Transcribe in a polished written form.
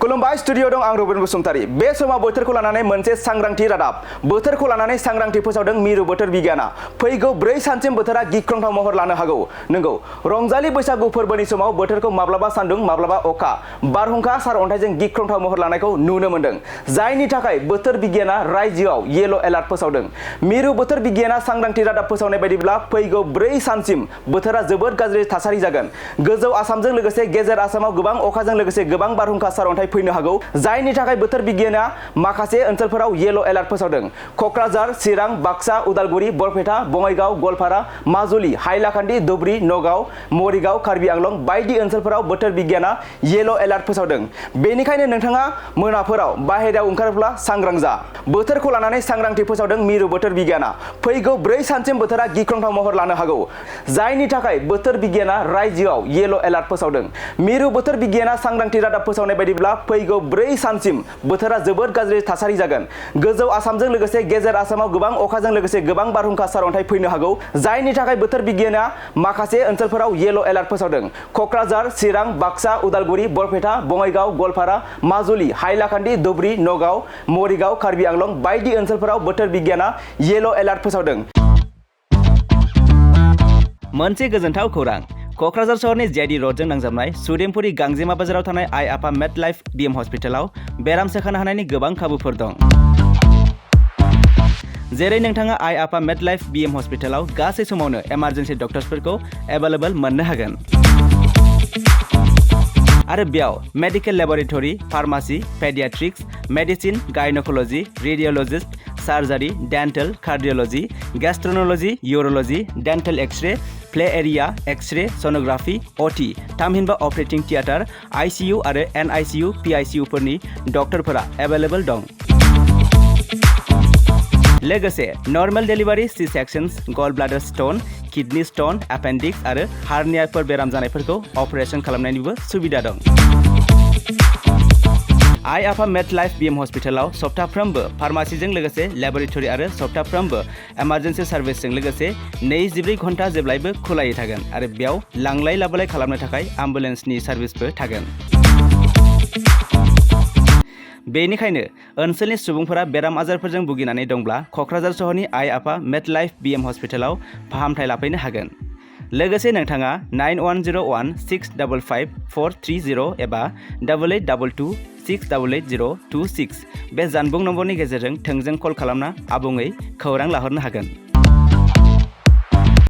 खुलुमबाय स्टुडिअ दं आं रबिन बसुमतारी। बे समाव बोथोरखौ लानानै मोनसे सांग्रांथि रादाब। बोथोरखौ लानानै सांग्रांथि फोसावदों मिरु बोथोर बिगियाना। फैगौ 4 सानसिम बोथोरा गिख्रंथाव महर लानो हागौ। नंगौ, रंजालि बैसागु फोरबोनि समाव बोथोरखौ माब्लाबा सान्दुं माब्लाबा अखा, बारहुंखा सारअन्थाइजों गिख्रंथाव महर लानायखौ नुनो मोन्दों। जायनि थाखाय बोथोर बिगियाना रायजोआव येलो एलार्ट फोसावदों। मिरु बोथोर बिगियाना सांग्रांथि रादाब फोसावनाय बायदिब्ला फैगौ 4 सानसिम बोथोरा जोबोद गाज्रि थासारि जागोन। गोजौ आसामजों लोगोसे गेजेर आसामाव गोबां अखाजों लोगोसे गोबां बारहुंखा सारअन्थाइ फैनो हागौ। जायनि थाखाय बोथोर बिगियाना माखासे ओनसोलफोराव येलो एलार्ट फोसावदों। कक्राझार, चिरां, बाक्सा, उदालगुरि, बरपेटा, बङाइगाव, गवालपारा, माजुलि, हाइलाकान्दि, धुबरी, नगाव, मरिगाव, कार्बि आंलं बायदि ओनसोलफोराव बोथोर बिगियाना येलो एलार्ट फोसावदों। बेनिखायनो नोंथाङा मोनाफोराव बाहेरायाव ओंखारोब्ला सांग्रां जा। बोथोरखौ लानानै सांग्रांथि फोसावदों मिरु बोथोर बिगियाना। फैगौ 4 सानसिम बोथोरा गिख्रंथाव महर लानो हागौ। जायनि थाखाय बोथोर बिगियाना रायजोआव येलो एलार्ट फोसावदों। मिरु बोथोर बिगियाना सांग्रांथि रादाब फोसावनाय बायदिब्ला फैगौ 4 सानसिम बोथोरा जोबोद गाज्रि थासारि जागोन। गोजौ आसामजों लोगोसे गेजेर आसामाव गोबां अखाजों लोगोसे गोबां बारहुंखा सारअन्थाइ फैनो हागौ। जायनि थाखाय बोथोर बिगियाना माखासे ओनसोलफोराव येलो एलार्ट फोसावदों। कक्राझार, चिरां, बाक्सा, उदालगुरि, बरपेटा, बङाइगाव, गवालपारा, माजुलि, हाइलाकान्दि, धुबरी, नगाव, मरिगाव, कार्बि आंलं बायदि ओनसोलफोराव बोथोर बिगियाना येलो एलार्ट फोसावदों। मोनसे गोजोनथाव खौरां। कक्राझार सहरनि जेआइडि रडजों नांजाबनाय सुदेमपुरि गांजेमा बाजाराव थानाय आइ आफा मेड लाइफ बिएम हस्पिटालाव बेराम सोखानो हानायनि गोबां खाबुफोर दं। जेरै नोंथाङा आइ आफा मेड लाइफ बिएम हस्पिटालाव गासै समावनो इमारजेन्सि डक्टर्सफोरखौ एभेलेबल मोननो हागोन। आरो बेयाव medical laboratory, pharmacy, paediatrics, medicine, gynaecology, radiologist, surgery, dental, cardiology, gastroenterology, urology, dental x-ray, play area, x-ray, sonography, OT, थामहिनबा अपारेटिं थियेटार, आइसिइउ आरो एनआइसिइउ, पिआइसिइउ फोरनि डक्टरफोरा एभेलेबल दं। लोगोसे normal delivery, C sections, gall bladder stone, kidney stone, appendix आरो हार्नियाफोर बेराम जानायफोरखौ operation खालामनायनिबो सुबिदा दं। आइ आफा मेड लाइफ बिएम हस्पिटालाव सप्ताफ्रोमबो फार्मासिजों लोगोसे लेबरेटरि आरो सप्ताफ्रोमबो इमारजेन्सि सार्भिसजों लोगोसे 24 घन्टा जेब्लायबो खुलायै थागोन आरो बेयाव लांलाय लाबोलाय खालामनो थाखाय एम्बुलेन्सनि सार्भिसबो थागोन। बेनिखायनो ओनसोलनि सुबुंफोरा बेराम आजारफोरजों भुगिनानै दंब्ला कक्राझार सहरनि आइ आफा मेड लाइफ बिएम हस्पिटालाव फाहामथाय लाफैनो हागोन। लोगोसे नोंथाङा 9101655430 एबा 8822688026 बे जानबुं नम्बरनि गेजेरजों थोंजों कल खालामना आबुङै खौरां लाहरनो हागोन।